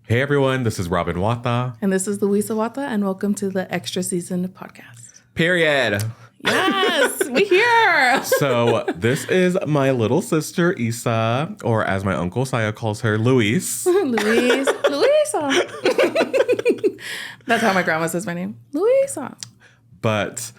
Hey everyone, this is Robin Uata. And this is Luisa Uata, and welcome to the Extra Season podcast. Period. Yes, we here. So this is my little sister, Isa, or as my Uncle Saya calls her, Luisa. Luisa. That's how my grandma says my name, Luisa. But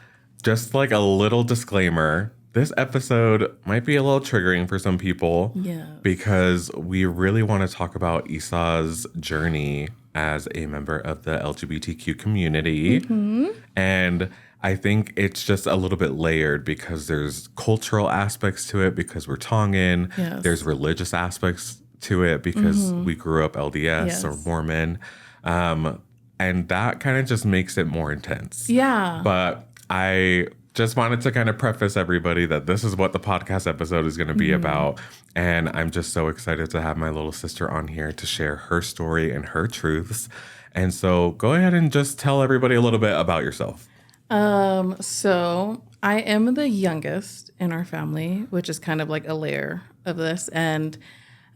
just like a little disclaimer, this episode might be a little triggering for some people. Yes. Because we really want to talk about Isa's journey as a member of the LGBTQ community. Mm-hmm. And I think it's just a little bit layered because there's cultural aspects to it because we're Tongan. Yes. There's religious aspects to it because we grew up LDS or Mormon. And that kind of just makes it more intense. Yeah. But I just wanted to kind of preface everybody that this is what the podcast episode is going to be about. And I'm just so excited to have my little sister on here to share her story and her truths. And so go ahead and just tell everybody a little bit about yourself. So I am the youngest in our family, which is kind of like a layer of this. And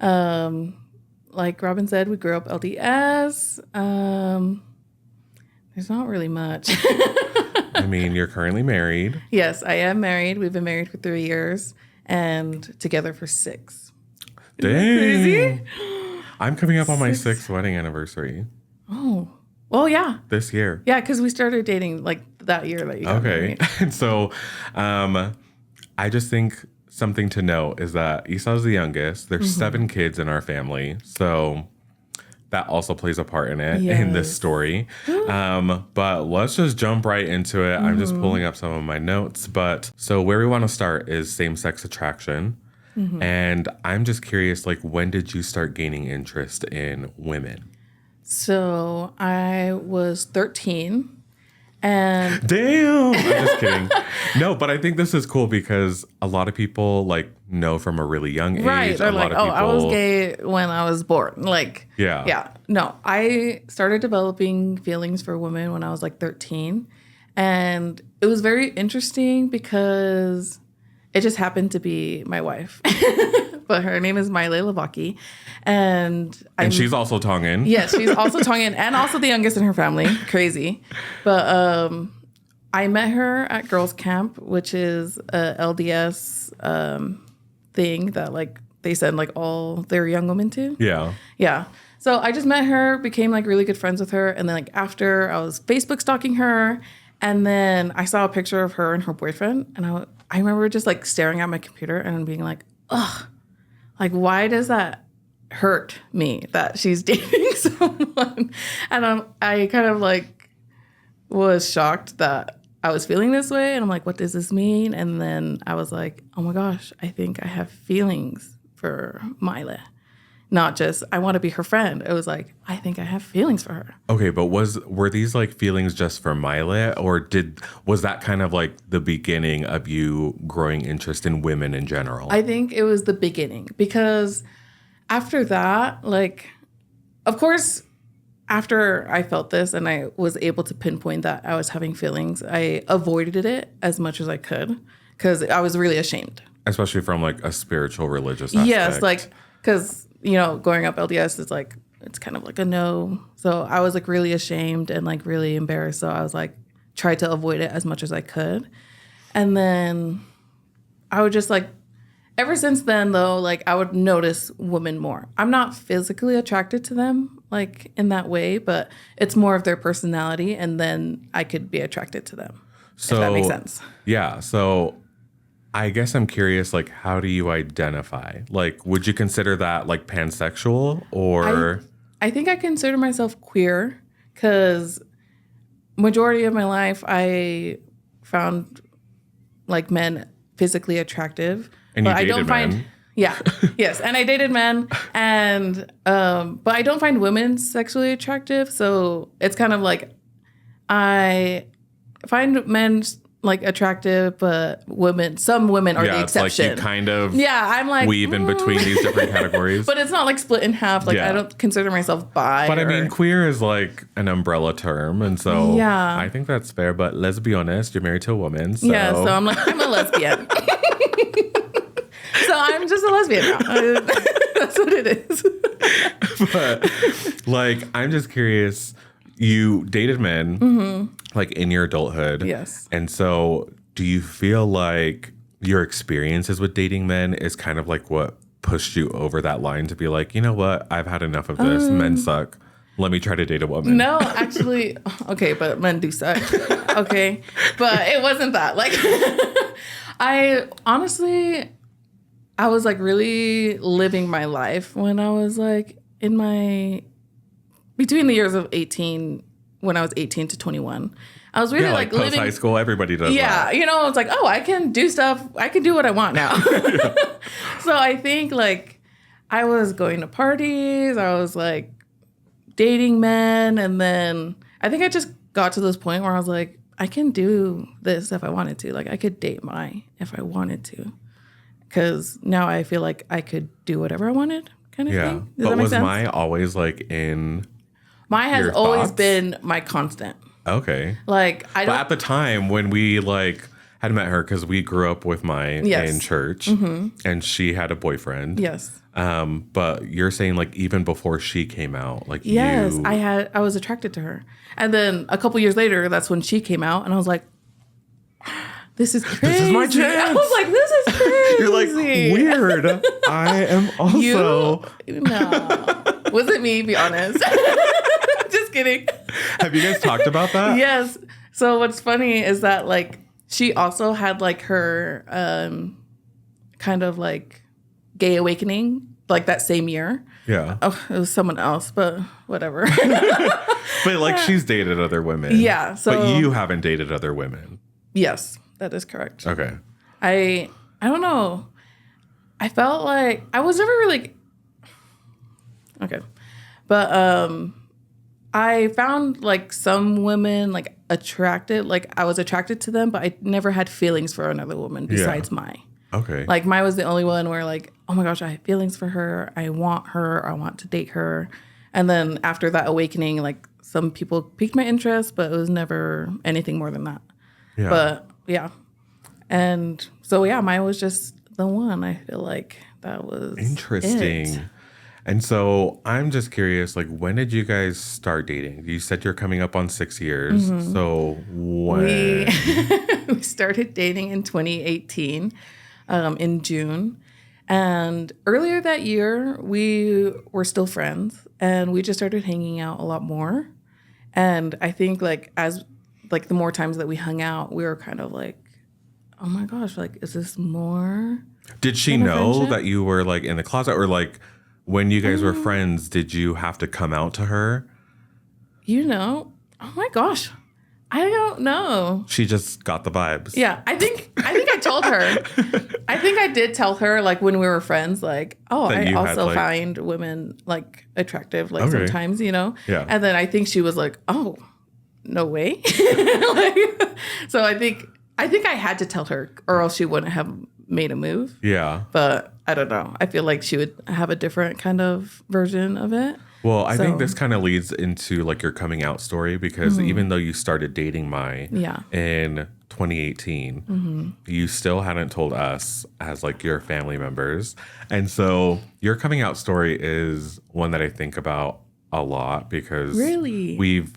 like Robin said, we grew up LDS. There's not really much. I mean, you're currently married. Yes, I am married. We've been married for 3 years and together for 6. Dang. Crazy? I'm coming up on my 6th wedding anniversary. Oh, well, yeah. This year. Yeah, because we started dating like that year that you got married. And so I just think something to note is that Esau's the youngest. There's 7 kids in our family. So that also plays a part in it, in this story. But let's just jump right into it. I'm just pulling up some of my notes. But so where we want to start is same-sex attraction. And I'm just curious, like, when did you start gaining interest in women? So I was 13 and... Damn! I'm just kidding. No, but I think this is cool because a lot of people, like, know from a really young age. Right. They're like, people, I was gay when I was born. Like, yeah. No, I started developing feelings for women when I was like 13. And it was very interesting because it just happened to be my wife. But her name is Maile Lavaki. And she's also Tongan. Yes, she's also Tongan and also the youngest in her family. Crazy. But I met her at girls' camp, which is a LDS thing that like they send like all their young women to. Yeah. Yeah. So I just met her, became like really good friends with her. And then like after I was Facebook stalking her, and then I saw a picture of her and her boyfriend. And I remember just like staring at my computer and being like, ugh, like why does that hurt me that she's dating someone? And I kind of like was shocked that I was feeling this way. And I'm like, what does this mean? And then I was like, oh my gosh, I think I have feelings for Maile. Not just, I want to be her friend. It was like, I think I have feelings for her. Okay, but were these like feelings just for Maile, or was that kind of like the beginning of you growing interest in women in general? I think it was the beginning because after that, like, of course, after I felt this and I was able to pinpoint that I was having feelings, I avoided it as much as I could because I was really ashamed. Especially from like a spiritual religious aspect. Yes, like, because, you know, growing up LDS is like, it's kind of like a no. So I was like really ashamed and like really embarrassed. So I was like, tried to avoid it as much as I could. And then I would just like, ever since then though, like I would notice women more. I'm not physically attracted to them like in that way, but it's more of their personality. And then I could be attracted to them. So, if that makes sense. Yeah. So I guess I'm curious, like, how do you identify? Like, would you consider that like pansexual or? I think I consider myself queer because majority of my life I found like men physically attractive. And you but dated I don't men. find, yeah, yes, and I dated men, and but I don't find women sexually attractive. So it's kind of like I find men like attractive, but some women are the exception. Like you kind of I'm like weave in between these different categories. But it's not like split in half. Like I don't consider myself bi. But I mean, queer is like an umbrella term, and so I think that's fair. But let's be honest, you're married to a woman. So. Yeah, so I'm like, I'm a lesbian. So I'm just a lesbian now. That's what it is. But like, I'm just curious. You dated men like in your adulthood. Yes. And so do you feel like your experiences with dating men is kind of like what pushed you over that line to be like, you know what? I've had enough of this. Men suck. Let me try to date a woman. No, actually, okay, but men do suck. Okay. But it wasn't that. Like, I was like really living my life when I was like between the years of 18, when I was 18 to 21. I was really like post living high school. Everybody does that. Yeah, it's like, oh, I can do stuff. I can do what I want now. So I think like I was going to parties. I was like dating men. And then I think I just got to this point where I was like, I can do this if I wanted to. Like I could date if I wanted to. Because now I feel like I could do whatever I wanted kind of thing. Does but that make was sense? Mai always like in Mai has your always thoughts? been my constant. Okay. Like I But don't. at the time when we like had met her, because we grew up with Mai in church, and she had a boyfriend. Yes. But you're saying like even before she came out, like Yes, you, I was attracted to her. And then a couple years later, that's when she came out, and I was like, this is crazy. This is my chance. I was like, this is crazy. You're like, weird. I am also. No. Was it me? Be honest. Just kidding. Have you guys talked about that? Yes. So what's funny is that like she also had like her kind of like gay awakening like that same year. Yeah. Oh, it was someone else, but whatever. But like she's dated other women. Yeah. So but you haven't dated other women. yes, that is correct. Okay. I don't know. I felt like I was never really okay. But I found like some women like attracted, like I was attracted to them, but I never had feelings for another woman besides Mai. Okay. Like Mai was the only one where like, oh my gosh, I have feelings for her. I want her. I want to date her. And then after that awakening, like some people piqued my interest, but it was never anything more than that. Yeah. But yeah. And so yeah, Mai was just the one. I feel like that was Interesting. it. And so I'm just curious, like, when did you guys start dating? You said you're coming up on 6 years. So when? We started dating in 2018 in June. And earlier that year, we were still friends and we just started hanging out a lot more. And I think like as like the more times that we hung out, we were kind of like, oh my gosh, like, is this more? Did she than a know friendship? that you were like in the closet, or like when you guys were friends, did you have to come out to her? Oh my gosh, I don't know. She just got the vibes. Yeah, I think I told her. I think I did tell her like when we were friends, like, oh, That I you had, also like- find women like attractive, like Okay. sometimes, Yeah. And then I think she was like, oh, no way. So I think I had to tell her, or else she wouldn't have made a move. Yeah. But I don't know. I feel like she would have a different kind of version of it. Well, I think So- this kind of leads into like your coming out story, because even though you started dating Mai Yeah. in 2018, you still hadn't told us as like your family members. And so your coming out story is one that I think about a lot, because Really? we've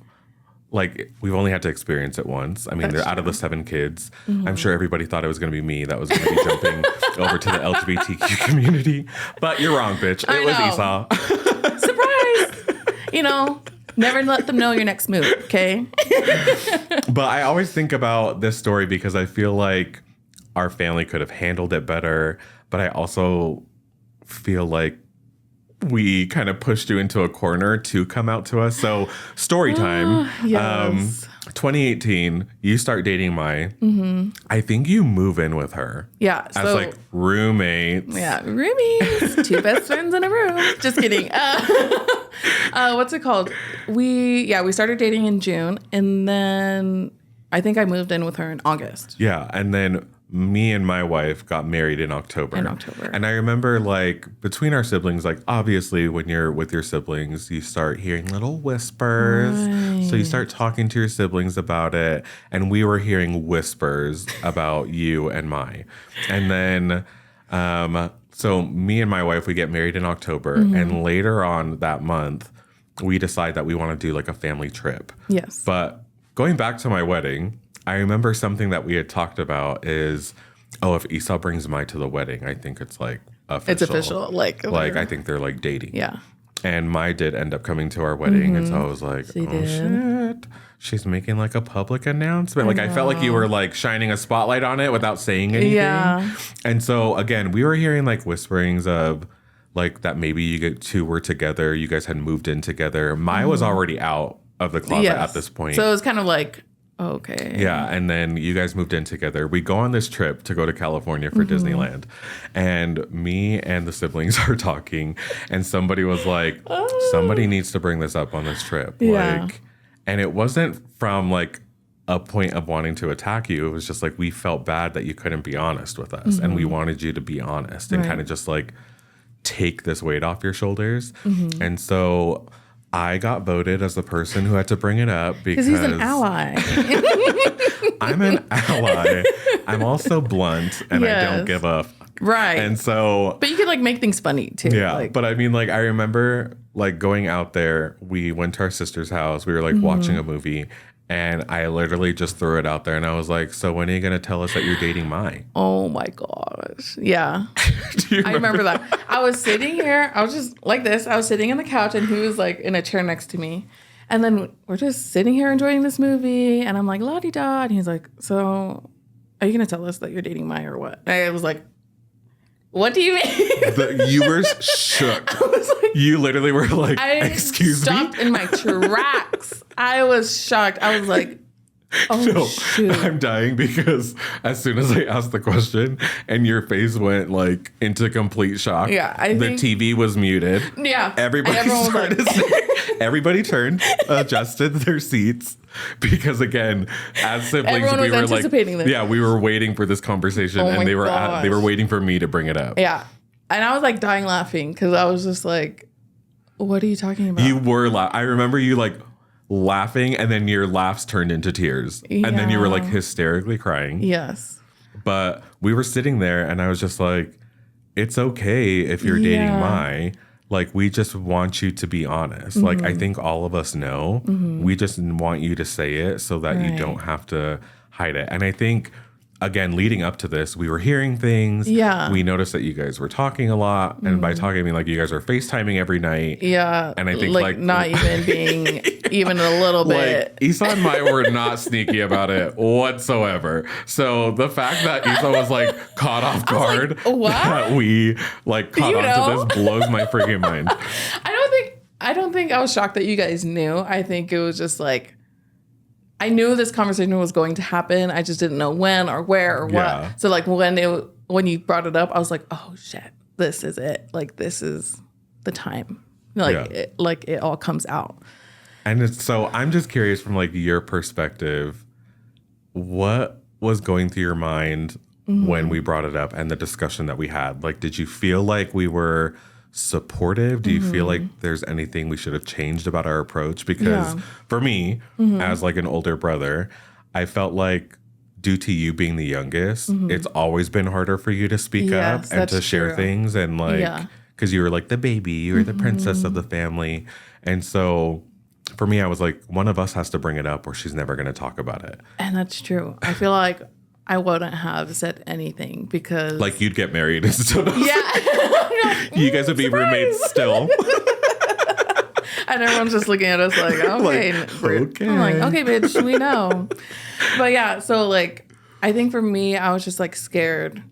only had to experience it once. I mean, That's they're out of the 7 kids. I'm sure everybody thought it was going to be me that was going to be jumping over to the LGBTQ community. But you're wrong, bitch. I It was know. Esau. Surprise! Never let them know your next move, okay? But I always think about this story because I feel like our family could have handled it better. But I also feel like we kind of pushed you into a corner to come out to us. So story time. Yes. 2018, you start dating Mai. I think you move in with her Yeah. as like roommates. yeah, roomies, 2 best friends in a room. Just kidding. What's it called? We started dating in June, and then I think I moved in with her in August. Yeah, and then me and my wife got married in October. And I remember like between our siblings, like obviously when you're with your siblings, you start hearing little whispers. So you start talking to your siblings about it. And we were hearing whispers about you and Mai. And then So me and my wife, we get married in October, and later on that month, we decide that we want to do like a family trip. Yes. But going back to my wedding, I remember something that we had talked about is, if Esau brings Mai to the wedding, I think it's like official. It's official. Like I think they're like dating. Yeah. And Mai did end up coming to our wedding. And so I was like, shit. She's making like a public announcement. Like I felt like you were like shining a spotlight on it without saying anything. Yeah. And so again, we were hearing like whisperings of like that maybe you two were together. You guys had moved in together. Mai was already out of the closet at this point. So it was kind of like, okay. Yeah. And then you guys moved in together. We go on this trip to go to California for Disneyland. And me and the siblings are talking. And somebody was like, somebody needs to bring this up on this trip. Yeah. Like, and it wasn't from like a point of wanting to attack you. It was just like we felt bad that you couldn't be honest with us. And we wanted you to be honest and kind of just like take this weight off your shoulders. And so I got voted as the person who had to bring it up because he's an ally. I'm an ally. I'm also blunt and I don't give a fuck. Right. And so, but you could like make things funny too. yeah. Like, But I mean, like, I remember like going out there, we went to our sister's house. We were like watching a movie and I literally just threw it out there and I was like, so when are you going to tell us that you're dating Mai? oh my gosh. Yeah. Do you I remember that. I was sitting here. I was just like this. I was sitting on the couch and he was like in a chair next to me. And then we're just sitting here enjoying this movie. And I'm like, la-di-da. And he's like, so are you going to tell us that you're dating Mai or what? And I was like, what do you mean? You were shook. I was like, You literally were like, excuse me? stopped in my tracks. I was shocked. I was like, oh, No, shoot. I'm dying because as soon as I asked the question and your face went like into complete shock. Yeah, the TV was muted. Yeah. Everybody Everyone was started everybody turned, adjusted their seats because again, as siblings, Everyone we was were like, anticipating this. yeah, we were waiting for this conversation Oh and my they were gosh. waiting for me to bring it up. Yeah. And I was like dying laughing because I was just like, what are you talking about? You were I remember you like laughing and then your laughs turned into tears and then you were like hysterically crying. Yes. But we were sitting there and I was just like, it's okay if you're dating Mai. Like, we just want you to be honest. Like, I think all of us know. We just want you to say it so that you don't have to hide it. And I think, again, leading up to this, we were hearing things. Yeah. We noticed that you guys were talking a lot. And by talking, I mean, like, you guys are FaceTiming every night. Yeah. And I think, like not even being even a little bit. Like, Esau and Mai were not sneaky about it whatsoever. So the fact that Esau was like caught off guard what? that we like caught onto this blows my freaking mind. I don't think I was shocked that you guys knew. I think it was just like, I knew this conversation was going to happen. I just didn't know when or where or what. Yeah. So like when you brought it up, I was like, oh shit, this is it. Like this is the time. Like it all comes out. And so I'm just curious from like your perspective, what was going through your mind when we brought it up and the discussion that we had? Like, did you feel like we were supportive? Do you feel like there's anything we should have changed about our approach? Because for me, as like an older brother, I felt like due to you being the youngest, it's always been harder for you to speak up and to share things. And like, because you were like the baby, you were the princess of the family. And so for me, I was like, one of us has to bring it up or she's never going to talk about it. And that's true. I feel like I wouldn't have said anything because like you'd get married instead of you guys would be roommates still. And everyone's just looking at us like, okay. Okay. I'm like, okay, bitch, we know. But yeah, so like, I think for me, I was just like scared.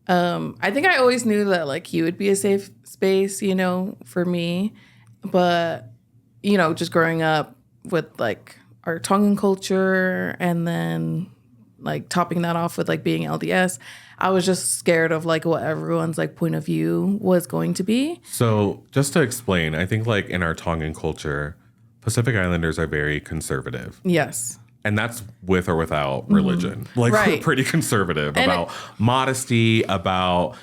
I think I always knew that like he would be a safe space, you know, for me. But, you know, just growing up with like our Tongan culture and then like topping that off with like being LDS, I was just scared of like what everyone's like point of view was going to be. So just to explain, I think like in our Tongan culture, Pacific Islanders are very conservative. Yes. And that's with or without religion. Like we're pretty conservative about modesty, about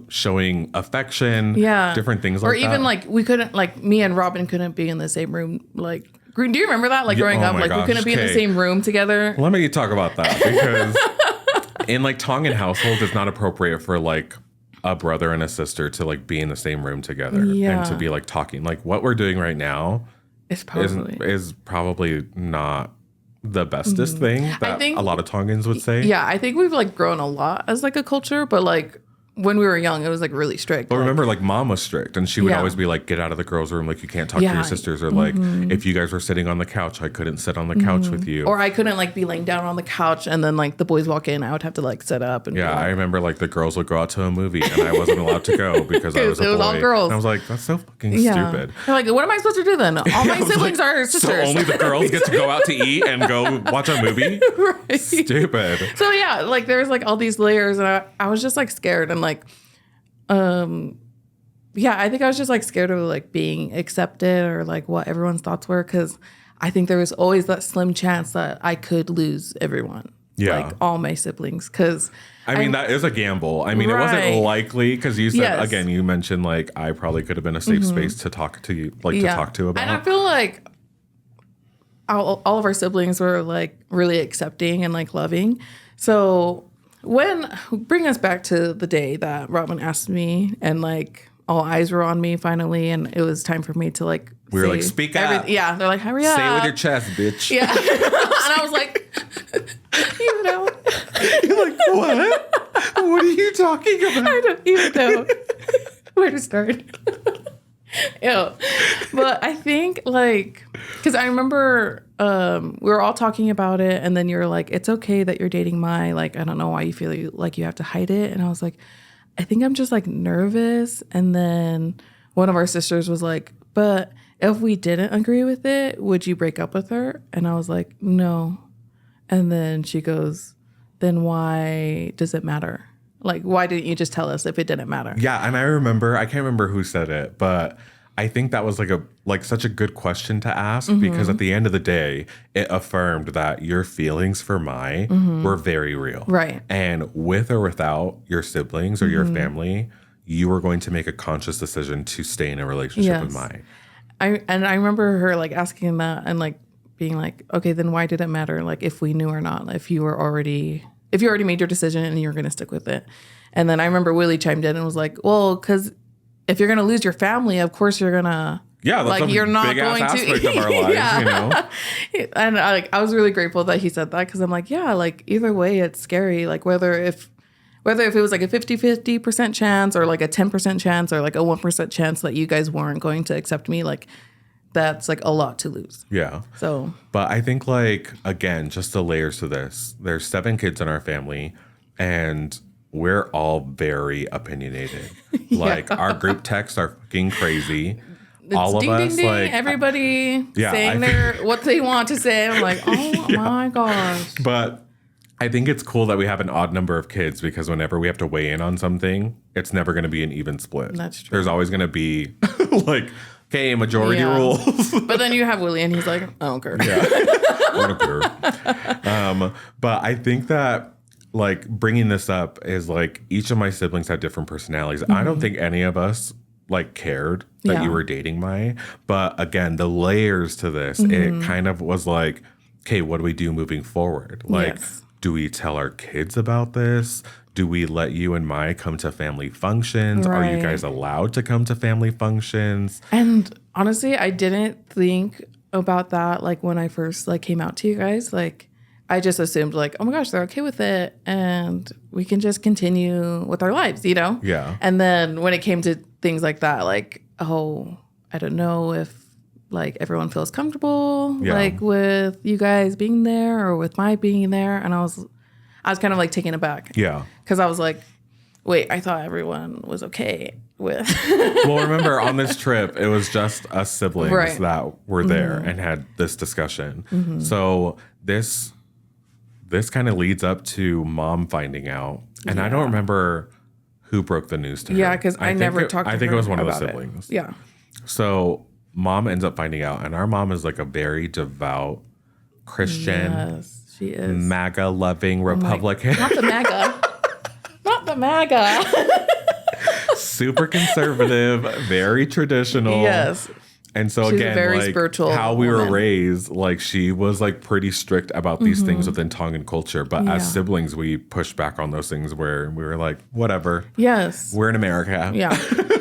showing affection, different things like that. Or even like we couldn't, like me and Robin couldn't be in the same room. Like, do you remember that? Like growing up, like we couldn't be in the same room together. Let me talk about that because in like Tongan households, it's not appropriate for like a brother and a sister to like be in the same room together Yeah. and to be like talking. Like what we're doing right now It's probably is probably not the bestest thing that think- a lot of Tongans would say. yeah. I think we've like grown a lot as like a culture, but like when we were young, it was like really strict. But like, remember, like mom was strict, and she would Yeah. always be like, "Get out of the girls' room! Like you can't talk to Yeah. your sisters." Or like, if you guys were sitting on the couch, I couldn't sit on the couch with you. or I couldn't like be laying down on the couch and then like the boys walk in, I would have to like sit up and be yeah, like, I remember like the girls would go out to a movie, and I wasn't allowed to go because I was a It was boy. all girls. And I was like, "That's so fucking yeah. stupid." They're like, what am I supposed to do then? All my I was siblings like, are sisters. So only the girls get to go out to eat and go watch a movie? Right. Stupid. So yeah, like there's like all these layers, and I was just like scared and like, yeah, I think I was just like scared of like being accepted or like what everyone's thoughts were, because I think there was always that slim chance that I could lose everyone, Yeah. like all my siblings, because I mean, that is a gamble. I mean, it wasn't Right. likely because you said, Yes. again, you mentioned like I probably could have been a safe space to talk to you, like to talk to about. And I feel like all of our siblings were like really accepting and like loving. So bring us back to the day that Robin asked me and like all eyes were on me finally, and it was time for me to like We were say like, "Speak up." Yeah, they're like, hurry up. Say it with your chest, bitch. Yeah. And I was like, you know, You're like, what? What are you talking about? I don't even know where to start. Ew. But I think like, because I remember we were all talking about it, and then you're like, it's okay that you're dating my, like, I don't know why you feel like you have to hide it. And I was like, I think I'm just like nervous. And then one of our sisters was like, but if we didn't agree with it, would you break up with her? And I was like, no. And then she goes, then why does it matter? Like, why didn't you just tell us if it didn't matter? Yeah, and I can't remember who said it, but I think that was like such a good question to ask because at the end of the day, it affirmed that your feelings for Mai were very real. Right. And with or without your siblings or your family, you were going to make a conscious decision to stay in a relationship with Mai. I remember her like asking that and like being like, okay, then why did it matter? Like if we knew or not, like, if you already made your decision and you're going to stick with it. And then I remember Willie chimed in and was like, well, because if you're going to lose your family, of course you're going to, Yeah, that's like, a you're not big going ass to, aspect of our lives, Yeah. you know? And I was really grateful that he said that, because I'm like, yeah, like either way, it's scary. Like whether if it was like a 50% chance or like a 10% chance or like a 1% chance that you guys weren't going to accept me, like that's like a lot to lose. Yeah. So, But I think like, again, just the layers to this. There's 7 kids in our family and we're all very opinionated. Like our group texts are fucking crazy. All of ding, us, ding, like, everybody Yeah, saying what they want to say. I'm like, oh my gosh. but I think it's cool that we have an odd number of kids because whenever we have to weigh in on something, it's never going to be an even split. That's true. There's always going to be like, okay, majority Yeah. rules. But then you have Willie and he's like, I don't care. Yeah. What a girl. But I think that like bringing this up is like each of my siblings had different personalities. I don't think any of us like cared that Yeah. you were dating Mai. But again, the layers to this, it kind of was like, okay, what do we do moving forward? Like, Yes. do we tell our kids about this? Do we let you and Mai come to family functions? Are you Right. guys allowed to come to family functions? And honestly, I didn't think about that like when I first like came out to you guys. Like I just assumed like, oh my gosh, they're okay with it and we can just continue with our lives, you know? Yeah. And then when it came to things like that, like, oh, I don't know if like everyone feels comfortable like with you guys being there or with my being there. And I was kind of like taken aback. Yeah. Because I was like, wait, I thought everyone was okay with. Well, remember on this trip, it was just us siblings Right. that were there and had this discussion. So this kind of leads up to mom finding out. And I don't remember who broke the news to her. Yeah, because I never talked to her. I think it was one of the about it. siblings. Yeah. So mom ends up finding out. And our mom is like a very devout Christian, Yes, she is. MAGA loving Republican, Not the MAGA. Not the MAGA. super conservative, very traditional. Yes. And so She's again, a very like spiritual how we were woman. raised, like she was like pretty strict about these things within Tongan culture. But Yeah. as siblings, we pushed back on those things where we were like, whatever. Yes. We're in America. Yeah.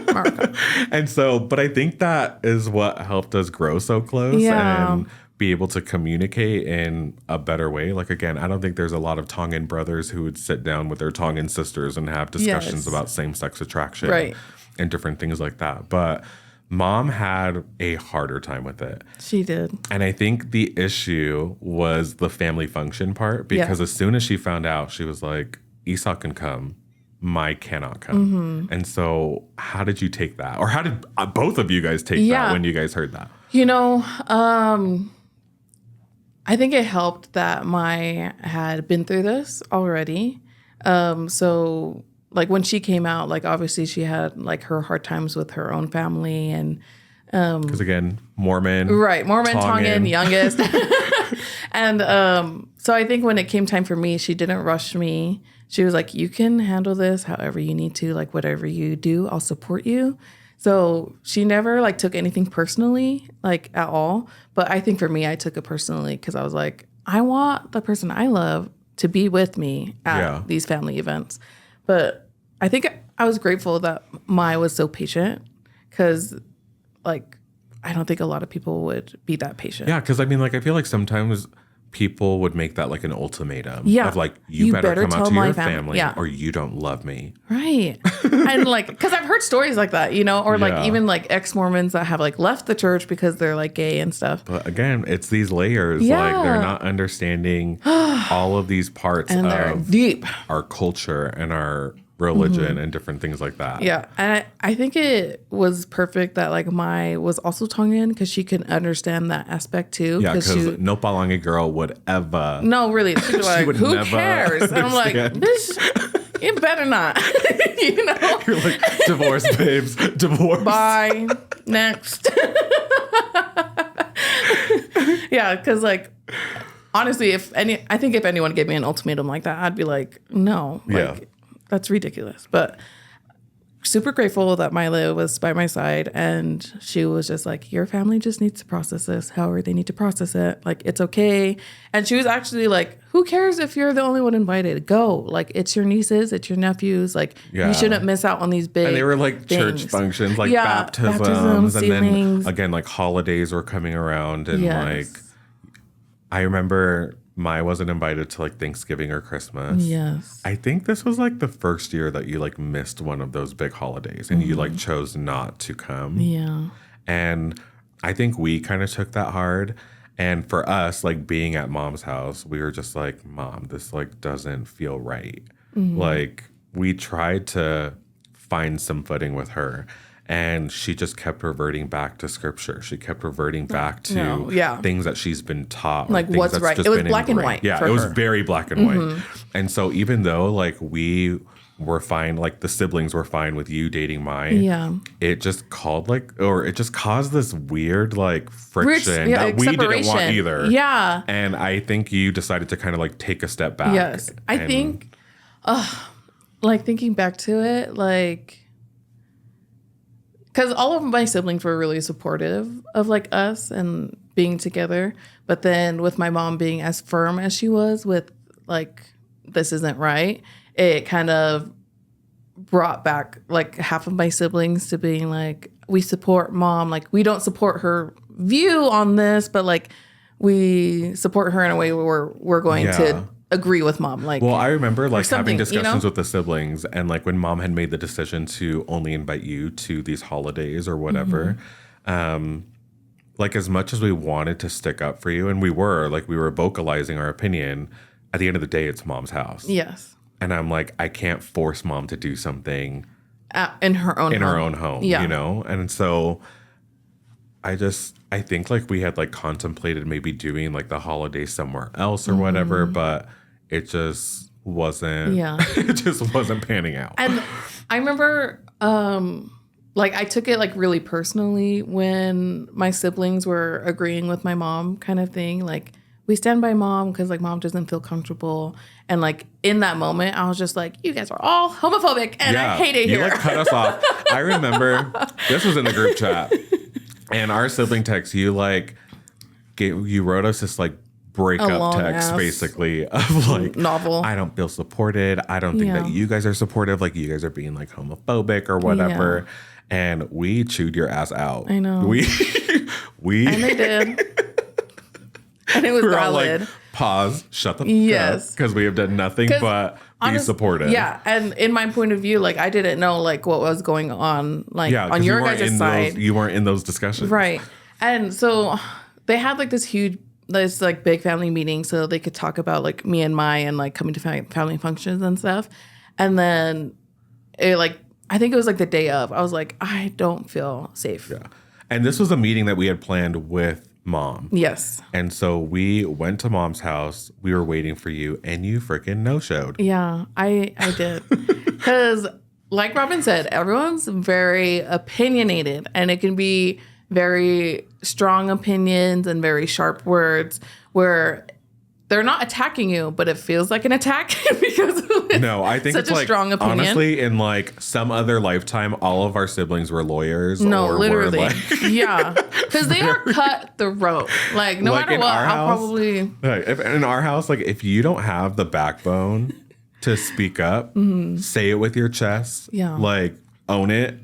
America. And so, but I think that is what helped us grow so close Yeah. and be able to communicate in a better way. Like, again, I don't think there's a lot of Tongan brothers who would sit down with their Tongan sisters and have discussions Yes. about same-sex attraction Right. and different things like that. But Mom had a harder time with it. She did. And I think the issue was the family function part, because Yeah. as soon as she found out, she was like, Esau can come, Mai cannot come. And so how did you take that? Or how did both of you guys take that when you guys heard that? You know, I think it helped that Mai had been through this already. So like when she came out, like obviously she had like her hard times with her own family and Because again, Mormon. right, Mormon, Tongan, youngest. And so I think when it came time for me, she didn't rush me. She was like, you can handle this however you need to, like whatever you do, I'll support you. So she never like took anything personally, like at all. But I think for me, I took it personally because I was like, I want the person I love to be with me at these family events. But I think I was grateful that Mai was so patient because, like, I don't think a lot of people would be that patient. Yeah, because I mean, like, I feel like sometimes people would make that like an ultimatum Yeah. of like, you better come out tell to my your family. family Yeah. or you don't love me. Right. And like, because I've heard stories like that, you know, or like Yeah. even like ex-Mormons that have like left the church because they're like gay and stuff. But again, it's these layers. Yeah. Like, they're not understanding all of these parts And they're of deep. our culture and our religion and different things like that. Yeah. And I think it was perfect that like Mai was also Tongan because she could understand that aspect too. Yeah, because no Palangi girl would ever. No, really. She'd be like, would who never cares? And I'm like, understand. bitch, you better not. You know? You're like, divorce, babes, divorce. Bye. Next. Yeah, because like honestly, I think if anyone gave me an ultimatum like that, I'd be like, no. Like that's ridiculous. But super grateful that Mila was by my side and she was just like, your family just needs to process this however they need to process it. Like, it's okay. And she was actually like, who cares if you're the only one invited? Go. Like, it's your nieces, it's your nephews. Like, you shouldn't miss out on these big And they were like things. church functions, like baptisms, baptisms and sealings. then again, like holidays were coming around. And Yes. like, I remember Mai wasn't invited to like Thanksgiving or Christmas. Yes. I think this was like the first year that you like missed one of those big holidays and you like chose not to come. Yeah. And I think we kind of took that hard. And for us, like being at Mom's house, we were just like, Mom, this like doesn't feel right. Like, we tried to find some footing with her. And she just kept reverting back to scripture. She kept reverting back to things that she's been taught. Like, things what's that's right. just It was been black and ingrained. white Yeah, for it was her. very black and white. And so even though like we were fine, like the siblings were fine with you dating Mai, it just caused this weird like friction that we didn't want either. Yeah. And I think you decided to kind of like take a step back. Yes. I think, like thinking back to it, like, because all of my siblings were really supportive of like us and being together. But then with my mom being as firm as she was with like, this isn't right, it kind of brought back like half of my siblings to being like, we support Mom. Like, we don't support her view on this, but like we support her in a way where we're going to agree with Mom. Like, well, I remember like having discussions you know? with the siblings and like when Mom had made the decision to only invite you to these holidays or whatever, like as much as we wanted to stick up for you and we were vocalizing our opinion, at the end of the day, it's Mom's house. Yes. And I'm like, I can't force Mom to do something in her own home, yeah. you know? And so I think like we had like contemplated maybe doing like the holiday somewhere else or whatever, but it just wasn't, it just wasn't panning out. And I remember, like I took it like really personally when my siblings were agreeing with my mom kind of thing. Like, we stand by Mom because like Mom doesn't feel comfortable. And like in that moment, I was just like, you guys are all homophobic and I hate it here. You like cut us off. I remember this was in the group chat. And our sibling text, you wrote us this like breakup text basically of like novel. I don't feel supported. I don't think that you guys are supportive. Like you guys are being like homophobic or whatever. Yeah. And we chewed your ass out. I know. We and they did. And it was valid. Like, pause, shut the fuck up. Because we have done nothing but be supportive. Yeah. And in my point of view, like I didn't know like what was going on like on your guys' side. You weren't in those discussions. Right. And so they had like this like big family meeting so they could talk about like me and my and like coming to family functions and stuff. And then I think it was like the day of, I was like, I don't feel safe. Yeah. And this was a meeting that we had planned with Mom. Yes. And so we went to Mom's house. We were waiting for you and you freaking no-showed. Yeah, I did. Because like Robin said, everyone's very opinionated and it can be very strong opinions and very sharp words where they're not attacking you, but it feels like an attack because no, I think such it's a like, strong opinion. Honestly, in like some other lifetime, all of our siblings were lawyers. No, or literally. were like, yeah. Because they are cut the rope. Like no matter what, I'll probably. In our house, like if you don't have the backbone to speak up, say it with your chest. Yeah. Like own it.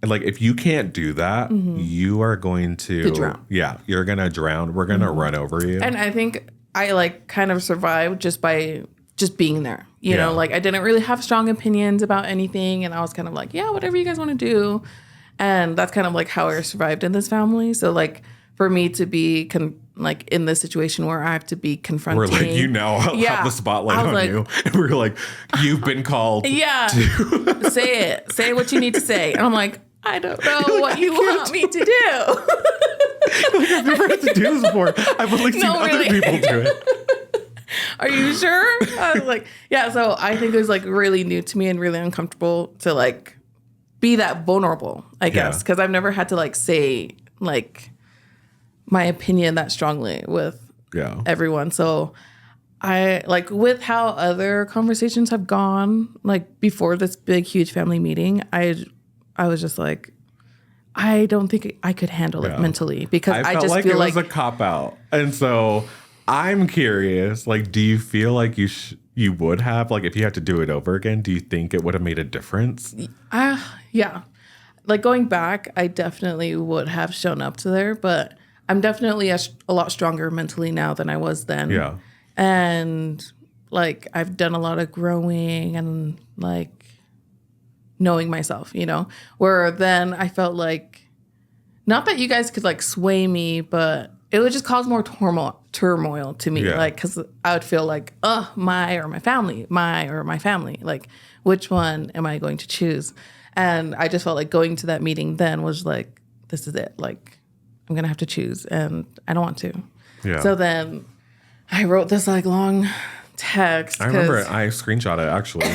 And like if you can't do that, you are going to drown. Yeah, you're gonna drown. We're gonna run over you. And I think I like kind of survived just by just being there. You know, like I didn't really have strong opinions about anything. And I was kind of like, yeah, whatever you guys want to do. And that's kind of like how I survived in this family. So like for me to be like in this situation where I have to be confronting. We're like, you now have the spotlight on like, you. And we're like, you've been called. Yeah. Say it. Say what you need to say. And I'm like, I don't know what you want me to do. Like, I've never had to do this before. I've only seen other people do it. Are you sure? I was like, yeah. So I think it was like really new to me and really uncomfortable to like be that vulnerable, I guess. Because I've never had to like say like my opinion that strongly with everyone. So I like with how other conversations have gone, like before this big, huge family meeting, I was just like, I don't think I could handle it mentally because I just feel like it was a cop out. And so I'm curious, like, do you feel like you would have, like, if you had to do it over again, do you think it would have made a difference? Yeah. Like going back, I definitely would have shown up to there, but I'm definitely a lot stronger mentally now than I was then. Yeah. And like, I've done a lot of growing and like, knowing myself, you know, where then I felt like, not that you guys could like sway me, but it would just cause more turmoil to me. Like, cause I would feel like, my or my family, like, which one am I going to choose? And I just felt like going to that meeting then was like, this is it. Like, I'm going to have to choose and I don't want to. Yeah. So then I wrote this like long text. I remember it. I screenshot it actually.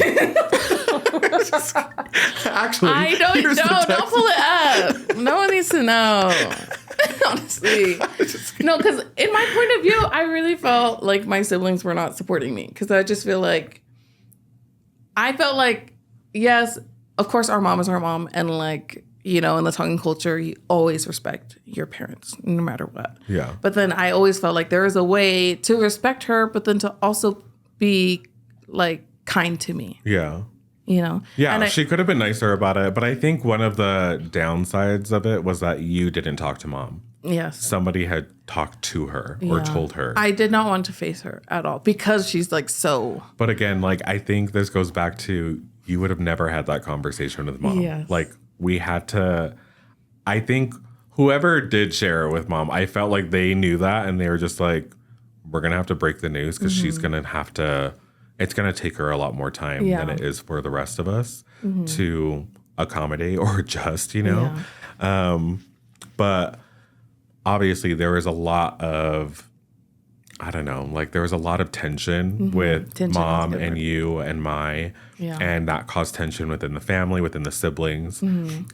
Actually, I don't pull it up. No one needs to know. Honestly, no, because in my point of view, I really felt like my siblings were not supporting me because I just feel like yes, of course, our mom is our mom, and like you know, in the Tongan culture, you always respect your parents no matter what. Yeah. But then I always felt like there is a way to respect her, but then to also be like kind to me. Yeah. You know? Yeah, and she could have been nicer about it, but I think one of the downsides of it was that you didn't talk to Mom. Yes. Somebody had talked to her or told her. I did not want to face her at all because she's like so. But again, like I think this goes back to you would have never had that conversation with Mom. Yes. Like we had to, I think whoever did share it with Mom, I felt like they knew that and they were just like, we're going to have to break the news because she's going to have to. It's going to take her a lot more time than it is for the rest of us to accommodate or adjust, you know? Yeah. But obviously there was a lot of, I don't know, like there was a lot of tension with Mom and you and Mai. Yeah. And that caused tension within the family, within the siblings.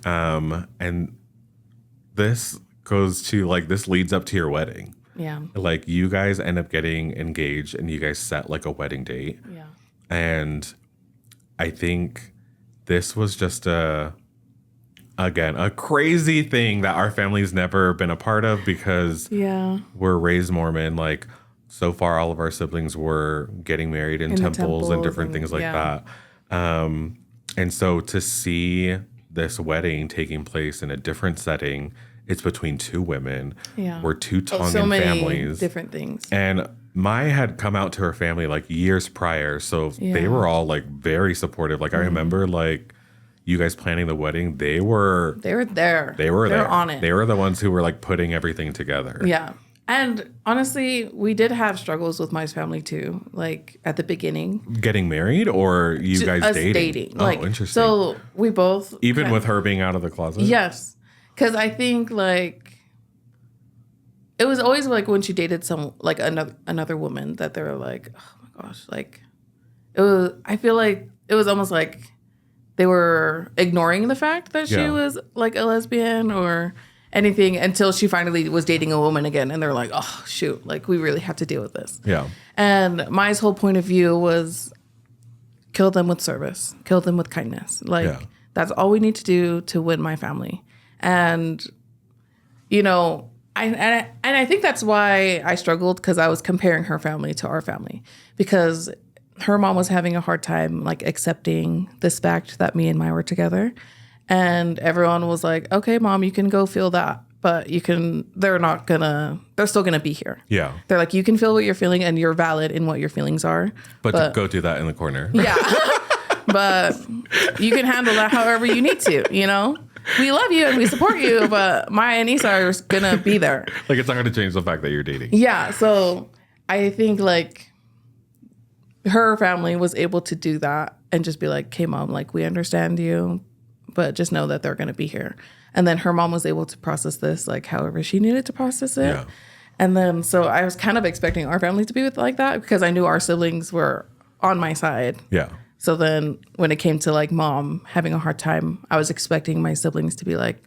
And this goes to like, this leads up to your wedding. Yeah. Like you guys end up getting engaged and you guys set like a wedding date. Yeah. And I think this was just a again, a crazy thing that our family's never been a part of because we're raised Mormon. Like, so far, all of our siblings were getting married in temples and different things like that. And so to see this wedding taking place in a different setting, it's between two women. Yeah. We're two Tongan so many families. Different things. And Mai had come out to her family like years prior. So they were all like very supportive. Like I remember like you guys planning the wedding. They were there. They were there. On it. They were the ones who were like putting everything together. Yeah. And honestly, we did have struggles with Mai's family too, like at the beginning. Getting married or you guys dating? Like, oh, interesting. So we both... Even with her being out of the closet? Yes. Because I think like... It was always like when she dated another woman that they were like, oh my gosh, like... It was. I feel like it was almost like they were ignoring the fact that she was like a lesbian or... anything until she finally was dating a woman again. And they're like, oh, shoot, like, we really have to deal with this. Yeah. And Mai's whole point of view was kill them with service, kill them with kindness. Like, that's all we need to do to win my family. And, you know, I think that's why I struggled, because I was comparing her family to our family, because her mom was having a hard time, like, accepting this fact that me and Mai were together. And everyone was like, okay, Mom, you can go feel that, but they're still gonna be here. Yeah. They're like, you can feel what you're feeling and you're valid in what your feelings are. But go do that in the corner. Yeah. But you can handle that however you need to, you know? We love you and we support you, but Maya and Isa are gonna be there. Like, it's not gonna change the fact that you're dating. Yeah, so I think like her family was able to do that and just be like, okay, Mom, like, we understand you, but just know that they're going to be here. And then her mom was able to process this, like, however she needed to process it. Yeah. And then, so I was kind of expecting our family to be like that, because I knew our siblings were on my side. Yeah. So then when it came to, like, Mom having a hard time, I was expecting my siblings to be like,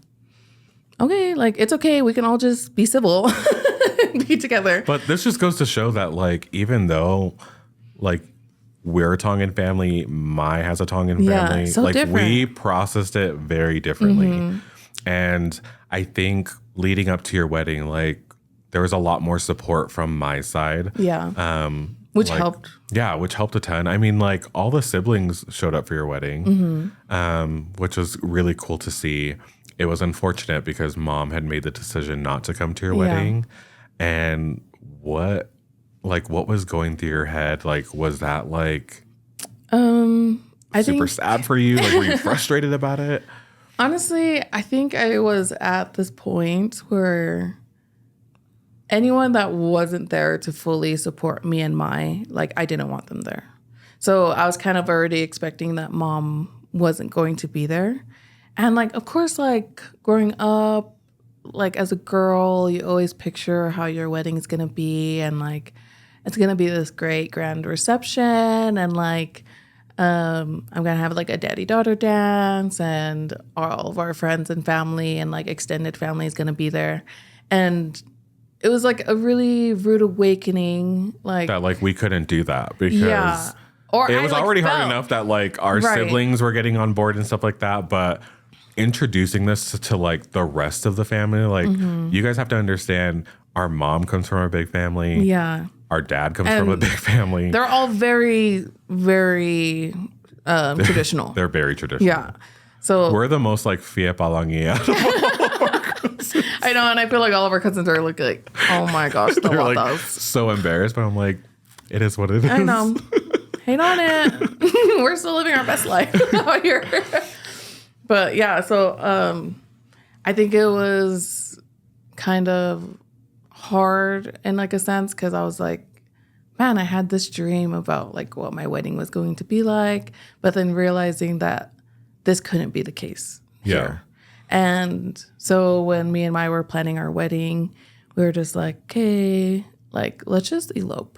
okay, like, it's okay. We can all just be civil and be together. But this just goes to show that, like, even though, like, we're a Tongan family, Mai has a Tongan family. So like different. We processed it very differently. And I think leading up to your wedding, like, there was a lot more support from my side. Yeah. Which helped. Yeah, which helped a ton. I mean, like, all the siblings showed up for your wedding, which was really cool to see. It was unfortunate because Mom had made the decision not to come to your wedding. And what was going through your head? Like, was that like super sad for you? Like, were you frustrated about it? Honestly, I think I was at this point where anyone that wasn't there to fully support me and Mai, like, I didn't want them there. So I was kind of already expecting that Mom wasn't going to be there. And like, of course, like, growing up, like, as a girl, you always picture how your wedding is going to be, and like, it's going to be this great grand reception, and like, I'm going to have like a daddy-daughter dance, and all of our friends and family and like extended family is going to be there. And it was like a really rude awakening. Like, that, like, we couldn't do that because it was already hard enough that like our siblings were getting on board and stuff like that. But introducing this to like the rest of the family, like, you guys have to understand, our mom comes from a big family. Yeah. Our dad comes from a big family. They're all very, very traditional. They're very traditional. Yeah. So we're the most like Fia Palangi out of all our cousins. I know, and I feel like all of our cousins are like, oh my gosh, the They're like so embarrassed, but I'm like, it is what it is. I know. Hate on it. We're still living our best life out here. But yeah, so I think it was kind of hard in like a sense, because I was like, man, I had this dream about like what my wedding was going to be like, but then realizing that this couldn't be the case here. And so when me and Mai were planning our wedding, we were just like, okay, like, let's just elope,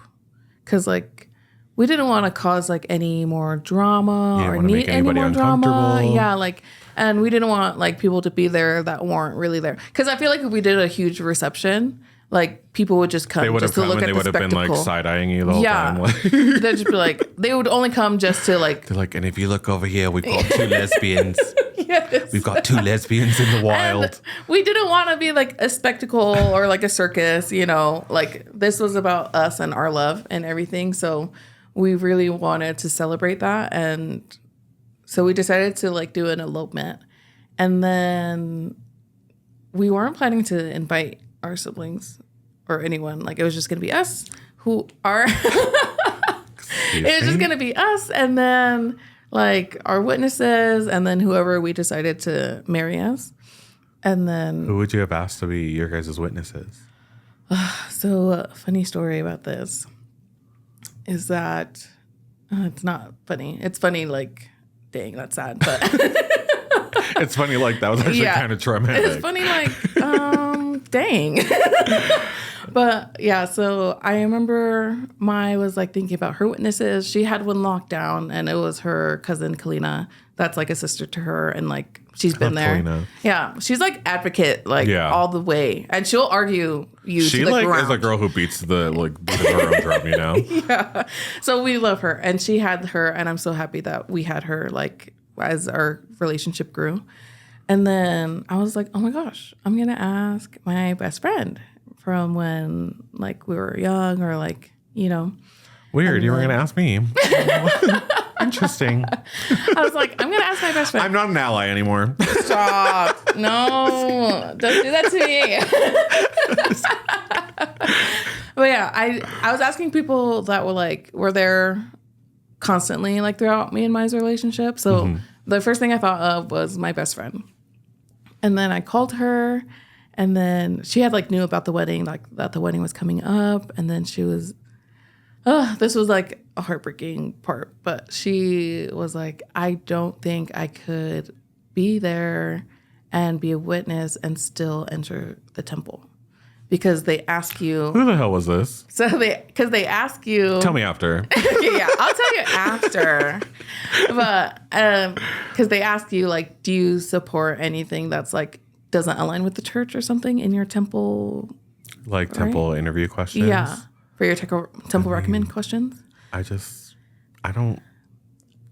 because like, we didn't want to cause like any more drama or need any more drama. Yeah, like, and we didn't want like people to be there that weren't really there, because I feel like if we did a huge reception, like people would just come They would have just to come look and at they the would have been spectacle. like side-eyeing you the whole time. Like, They'd just be like, they would only come just to like. they're like, and if you look over here, we've got 2 lesbians. Yes. We've got 2 lesbians in the wild. And we didn't want to be like a spectacle or like a circus, you know, like this was about us and our love and everything. So we really wanted to celebrate that. And so we decided to like do an elopement. And then we weren't planning to invite our siblings or anyone. Like it was just going to be us who are, it was just going to be us. And then like our witnesses and then whoever we decided to marry us. And then. Who would you have asked to be your guys' witnesses? So a funny story about this is that it's not funny. It's funny like, dang, that's sad. But It's funny, like that was actually kind of traumatic. it's funny like, dang. But yeah, so I remember Mai was like thinking about her witnesses. She had one locked down and it was her cousin Kalina. That's like a sister to her. And like, she's been there. Kalina. Yeah. She's like advocate, like all the way. And she'll argue you She to the like ground. is a girl who beats her own drum, you know? Yeah. So we love her. And she had her. And I'm so happy that we had her like as our relationship grew. And then I was like, oh my gosh, I'm going to ask my best friend from when like we were young or like, you know. Weird. You were going to ask me. Interesting. I was like, I'm going to ask my best friend. I'm not an ally anymore. Stop. No, don't do that to me. But yeah, I was asking people that were there constantly like throughout me and Mai's relationship. So the first thing I thought of was my best friend. And then I called her and then she had like knew about the wedding, like that the wedding was coming up. And then she was, this was like a heartbreaking part, but she was like, I don't think I could be there and be a witness and still enter the temple because they ask you. Who the hell was this? So because they ask you. Tell me after. Okay, yeah, I'll tell you after. But because they ask you, like, do you support anything that's like doesn't align with the church or something in your temple? Like temple interview questions? Yeah, for your temple recommend questions. I don't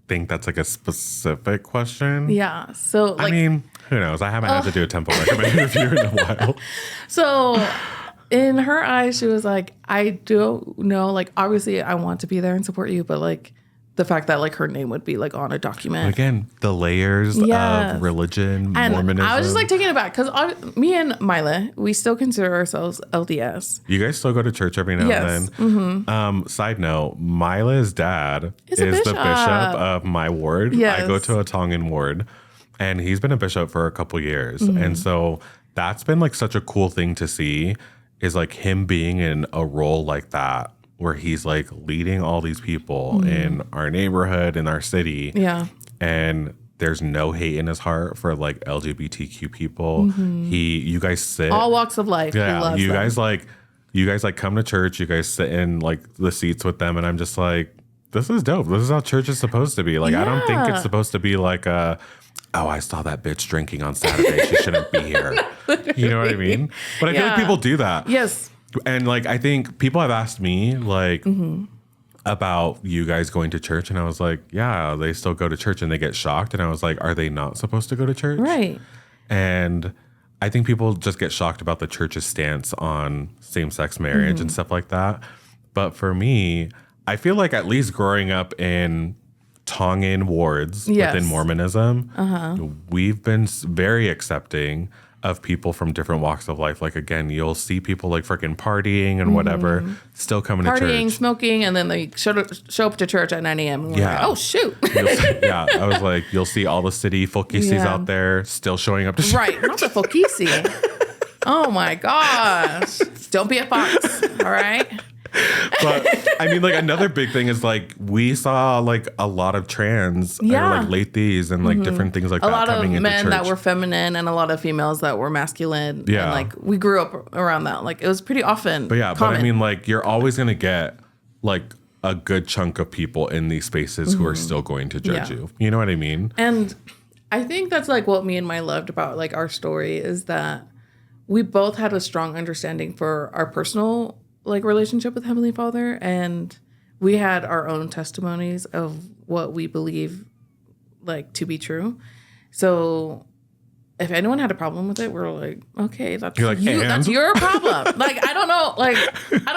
think that's like a specific question. Yeah, so like, I mean, who knows? I haven't had to do a temple recommend interview in a while. So in her eyes, she was like, I do know, like, obviously I want to be there and support you, but like the fact that like her name would be like on a document. Again, the layers of religion, and Mormonism. I was just like taken aback because me and Mila, we still consider ourselves LDS. You guys still go to church every now and then. Side note, Mila's dad is the bishop of my ward. Yes. I go to a Tongan ward, and he's been a bishop for a couple years. And so that's been like such a cool thing to see is like him being in a role like that where he's like leading all these people in our neighborhood, in our city. Yeah. And there's no hate in his heart for like LGBTQ people. You guys sit All walks of life. Yeah, he loves you them. guys like come to church. You guys sit in like the seats with them, and I'm just like, this is dope. This is how church is supposed to be. Like, I don't think it's supposed to be like oh, I saw that bitch drinking on Saturday. She shouldn't be here. You know what I mean? But I feel like people do that. Yes. And like, I think people have asked me like about you guys going to church, and I was like, yeah, they still go to church, and they get shocked, and I was like, are they not supposed to go to church? Right. And I think people just get shocked about the church's stance on same-sex marriage and stuff like that. But for me, I feel like at least growing up in Tongan wards within Mormonism, we've been very accepting of people from different walks of life. Like, again, you'll see people like freaking partying and whatever, still coming to church. Partying, smoking, and then they show up to church at 9 a.m. And we're like, oh, shoot. I was like, you'll see all the city folkisis out there still showing up to church. Right, not the folkisi. Oh, my gosh. Don't be a fox, all right? But I mean, like, another big thing is like we saw like a lot of trans or like ladies and like different things like a that lot coming of into men church. that were feminine and a lot of females that were masculine. Yeah. And like we grew up around that. Like it was pretty often. But yeah, common. but I mean, like, you're always gonna get like a good chunk of people in these spaces who are still going to judge you. You know what I mean? And I think that's like what me and Mai loved about like our story is that we both had a strong understanding for our personal like relationship with Heavenly Father, and we had our own testimonies of what we believe like to be true. So if anyone had a problem with it, we're like, okay, that's You're like, you. and? That's your problem. Like, I don't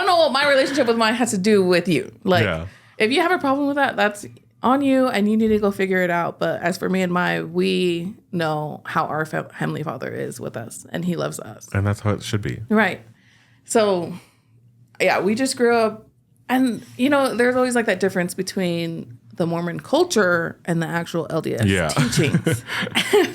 know what my relationship with mine has to do with you. Like, if you have a problem with that, that's on you, and you need to go figure it out. But as for me and we know how our Heavenly Father is with us, and He loves us, and that's how it should be. right? So, yeah, we just grew up, and there's always like that difference between the Mormon culture and the actual LDS teachings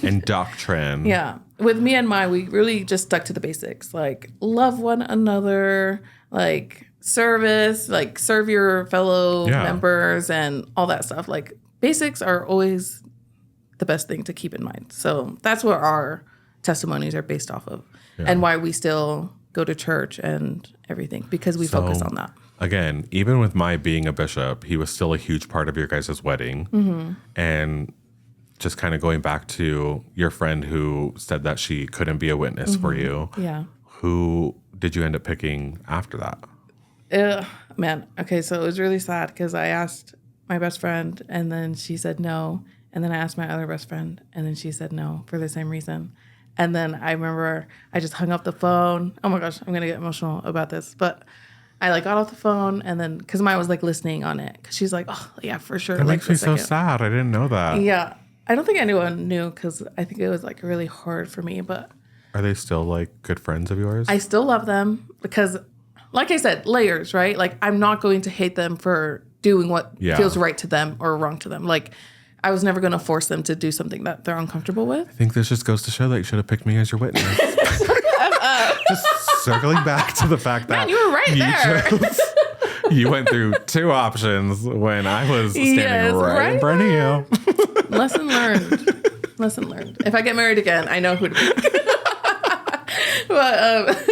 and doctrine. Yeah. With me and we really just stuck to the basics, like love one another, like service, like serve your fellow members and all that stuff. Like basics are always the best thing to keep in mind. So that's what our testimonies are based off of and why we still go to church and everything, because we focus on that. Again, even with my being a bishop, he was still a huge part of your guys' wedding. Mm-hmm. And just kind of going back to your friend who said that she couldn't be a witness for you. Yeah. Who did you end up picking after that? Man. Okay. So it was really sad because I asked my best friend and then she said no. And then I asked my other best friend and then she said no for the same reason. And then I remember I just hung up the phone. Oh my gosh, I'm going to get emotional about this. But I like got off the phone and then because Maya was like listening on it because she's like, oh yeah, for sure. That like, makes me so sad. I didn't know that. Yeah. I don't think anyone knew because I think it was like really hard for me. But are they still like good friends of yours? I still love them because, like I said, layers, right? Like I'm not going to hate them for doing what feels right to them or wrong to them. Like I was never going to force them to do something that they're uncomfortable with. I think this just goes to show that you should have picked me as your witness. Just circling back to the fact that you were right there. You went through two options when I was standing right in front of you. Lesson learned. Lesson learned. If I get married again, I know who to pick. But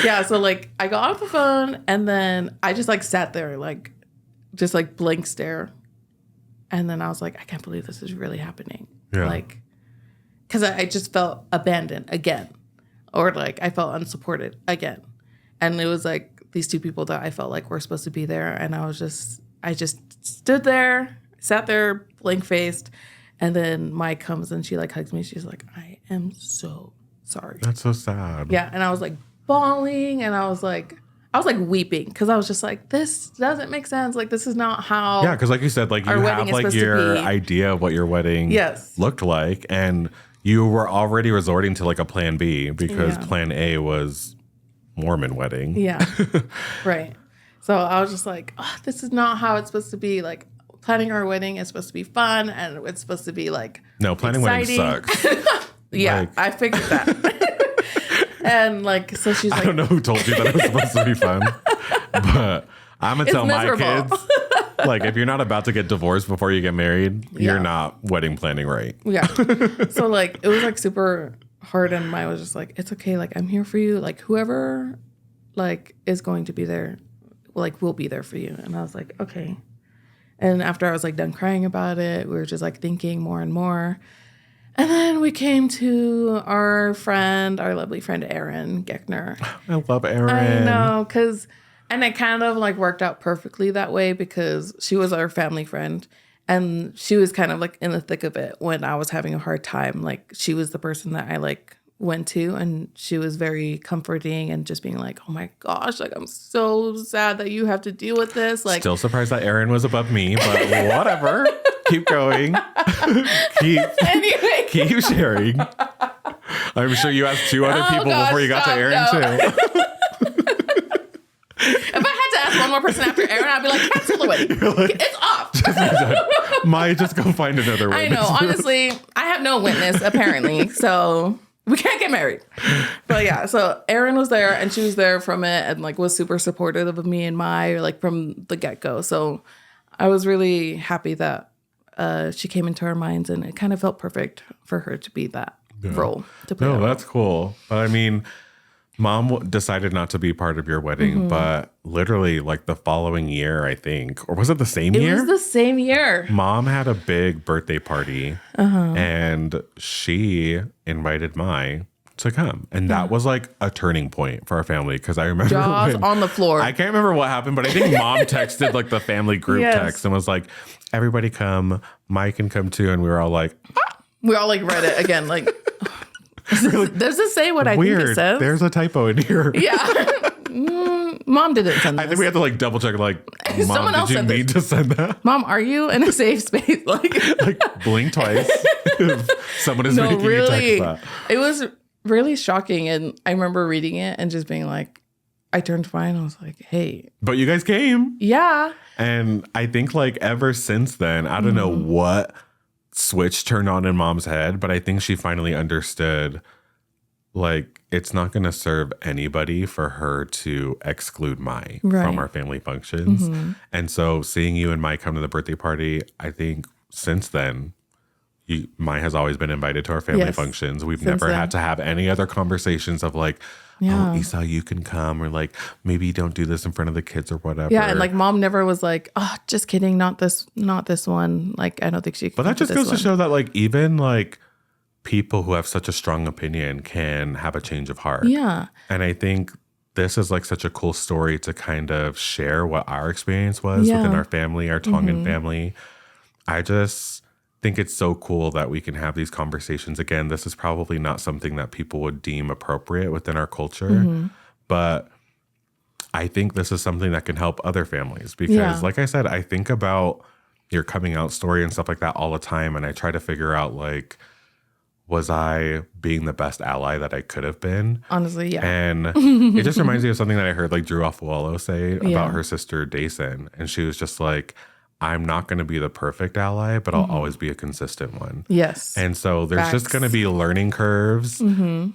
yeah, so like I got off the phone and then I just like sat there like just like blank stare. And then I was like, I can't believe this is really happening. Yeah. Like, because I just felt abandoned again. Or like I felt unsupported again. And it was like these two people that I felt like were supposed to be there. And I just stood there, sat there, blank faced. And then Mike comes and she like hugs me. She's like, I am so sorry. That's so sad. Yeah. And I was like bawling and I was like weeping because I was just like, this doesn't make sense. Like, this is not how. Yeah. Because like you said, like you have like your idea of what your wedding looked like. And you were already resorting to like a plan B because plan A was Mormon wedding. Yeah. Right. So I was just like, oh, this is not how it's supposed to be. Like planning our wedding is supposed to be fun and it's supposed to be like no, planning exciting. Wedding sucks. Yeah, like, I figured that. And like, so she's like, I don't know who told you that it was supposed to be fun, but I'm gonna tell my kids, like, if you're not about to get divorced before you get married, you're not wedding planning right. Yeah. So like, it was like super hard, and Maya was just like, it's okay, like I'm here for you, like whoever like is going to be there, like will be there for you. And I was like, okay. And after I was like done crying about it, we were just like thinking more and more. And then we came to our lovely friend, Erin Geckner. I love Erin. I know, and it kind of like worked out perfectly that way because she was our family friend. And she was kind of like in the thick of it when I was having a hard time. Like she was the person that I like went to, and she was very comforting and just being like, oh my gosh, like I'm so sad that you have to deal with this. Like, still surprised that Erin was above me, but whatever. Keep going. Keep sharing. I'm sure you asked two other people before you got to Erin too. If I had to ask one more person after Erin, I'd be like, cancel the wedding. Like, it's off. Might just go find another witness. I know. Honestly, I have no witness apparently, so we can't get married. But yeah, so Erin was there, and she was there from it, and like was super supportive of me and like from the get go. So I was really happy that she came into our minds, and it kind of felt perfect for her to be that role to play. No, that's cool. But I mean, Mom decided not to be part of your wedding, but literally like the following year, I think, or was it the same year? It was the same year. Mom had a big birthday party, and she invited Mai to come. And that was like a turning point for our family. Cause I remember jaws on the floor. I can't remember what happened, but I think mom texted like the family group text and was like, everybody come, Mike can come too. And we were all like, we all like read it again. Like, does this say what I think it says? There's a typo in here. Yeah. Mom didn't send this. I think we have to like double check. Like, Mom, Someone else did you said need to send that? Mom, are you in a safe space? Like blink twice. If someone is making you text that. It was really shocking. And I remember reading it and just being like, I turned to mine and I was like, hey. But you guys came. Yeah. And I think like ever since then, I don't know what switch turned on in mom's head, but I think she finally understood like it's not going to serve anybody for her to exclude Mai from our family functions. And so seeing you and Mai come to the birthday party, I think since then, Mai has always been invited to our family functions. We've never had to have any other conversations of like, oh, Isa, you can come, or like maybe don't do this in front of the kids or whatever. Yeah, and like mom never was like, oh, just kidding, not this one. Like I don't think she can. But that just goes to show that like even like people who have such a strong opinion can have a change of heart. Yeah. And I think this is like such a cool story to kind of share what our experience was within our family, our Tongan family. I just think it's so cool that we can have these conversations. Again, this is probably not something that people would deem appropriate within our culture, but I think this is something that can help other families because like I said, I think about your coming out story and stuff like that all the time. And I try to figure out like, was I being the best ally that I could have been? Honestly, yeah. And it just reminds me of something that I heard like Drew Afualo say about her sister Dayson. And she was just like, I'm not going to be the perfect ally, but I'll always be a consistent one. Yes. And so there's just going to be learning curves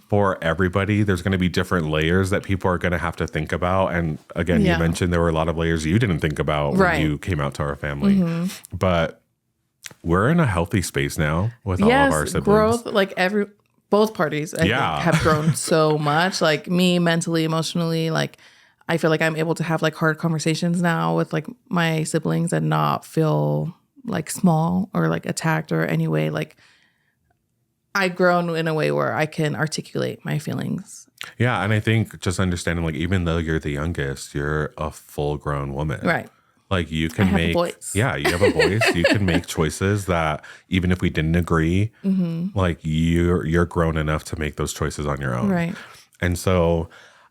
for everybody. There's going to be different layers that people are going to have to think about. And again, you mentioned there were a lot of layers you didn't think about when you came out to our family. But we're in a healthy space now with all of our siblings. Growth, like both parties I think, have grown so much. Like me mentally, emotionally, like I feel like I'm able to have like hard conversations now with like my siblings and not feel like small or like attacked or any way. Like I've grown in a way where I can articulate my feelings. Yeah. And I think just understanding like even though you're the youngest, you're a full grown woman. Right. Like you can make, you have a voice. You can make choices that even if we didn't agree, like you're grown enough to make those choices on your own. Right. And so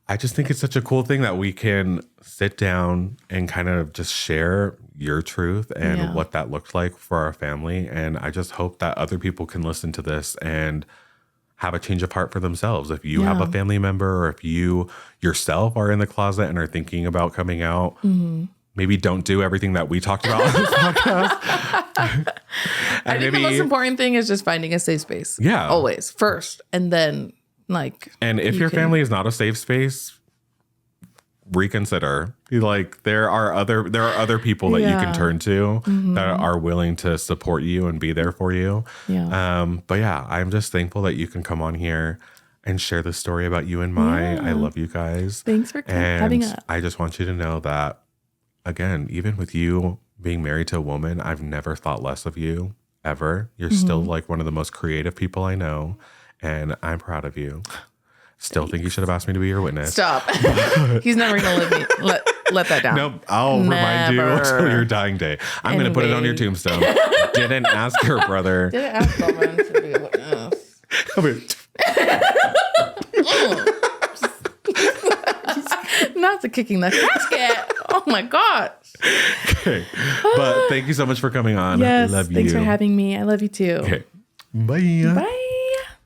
I just think it's such a cool thing that we can sit down and kind of just share your truth and what that looked like for our family. And I just hope that other people can listen to this and have a change of heart for themselves. If you have a family member or if you yourself are in the closet and are thinking about coming out, maybe don't do everything that we talked about on this podcast. I think the most important thing is just finding a safe space. Yeah. Always. First. And then like. And if your family is not a safe space, reconsider. Like there are other people that you can turn to that are willing to support you and be there for you. Yeah. But yeah, I'm just thankful that you can come on here and share the story about you and Mai. I love you guys. Thanks for having us. I just want you to know that, again, even with you being married to a woman, I've never thought less of you, ever. You're still like one of the most creative people I know, and I'm proud of you. Still think you should have asked me to be your witness. Stop. He's never going to let that down. Nope. I'll remind you until your dying day. I'm going to put it on your tombstone. Didn't ask her brother. Didn't ask Bowman to be a witness. Not the kicking the casket. Oh my gosh. Okay. But thank you so much for coming on. Yes. I love you. Thanks for having me. I love you too. Okay. Bye. Bye.